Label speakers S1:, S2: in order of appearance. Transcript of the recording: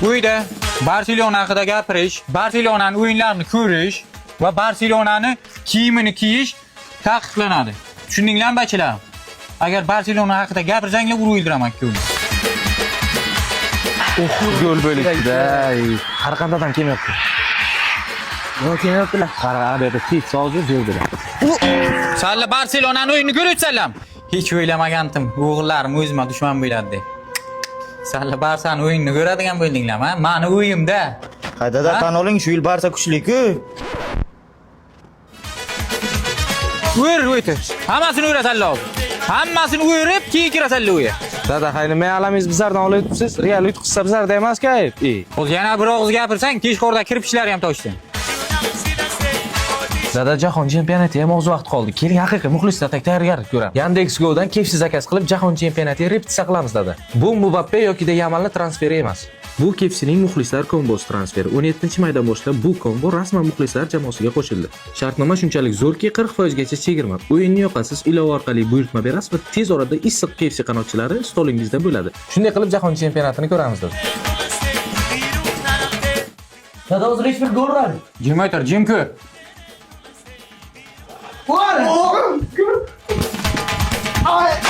S1: Uyda Barselona haqida gapirish, Barselonaning o'yinlarini ko'rish va Barselonani kiyimini kiyish taqiqlanadi. Tushundinglarmi bachilarim? Agar Barselona haqida gapirsanglar urib o'ldiraman ikkovini.
S2: Gol bo'libdi-da. Har qanday adam kelmayapti. Nima kelmayaptilar? Qara, bu tit sozib jo'rdilar.
S1: Salla Barselonaning o'yinini ko'rayotsanlar. Hech o'ylamagandim, o'g'illarim o'zimga dushman bo'ladi deb. Salla Barsaning o'yinini ko'radigan bo'ldinglarmi? Meni o'yimda.
S3: Qaydada tan oling, shu yil Barsa kuchli-ku.
S1: O'ytir. Hammasini o'rasan lozim. Hammasini o'rib, keyin kirasan o'yga.
S2: Dada, hayli mayalamingiz bizlardan olyapsiz. Real yutqizsa bizlarda emas-ku.
S1: O'z yana bir og'iz gapirsang, kechqurda kirib ishlari ham toshdi.
S2: Dada, jahon chempionati ham oz vaqt qoldi. Keling, haqiqiy muxlislar tayyorgarlik ko'ramiz. Yandex Go'dan kefsiz zakaz qilib jahon chempionatiga repetitsiya qilamiz dada. Bu Mbappe yoki Yamalning transferi emas. Bu Kefsining muxlislar kombosi transferi. 17-maydan boshlab bu kombo rasman muxlislar jamoasiga qo'shildi. Shartnoma shunchalik zo'rki, 40% gacha chegirma. O'yinni yoqasiz, ilova orqali buyurtma berasiz va tez orada issiq Kefsi qanotchilari stolingizda bo'ladi. Shunday qilib jahon chempionatini ko'ramiz dada.
S3: Dada, hozir hech bir gol uradi.
S1: Jim o'tir, jim ko'r.
S3: Ay!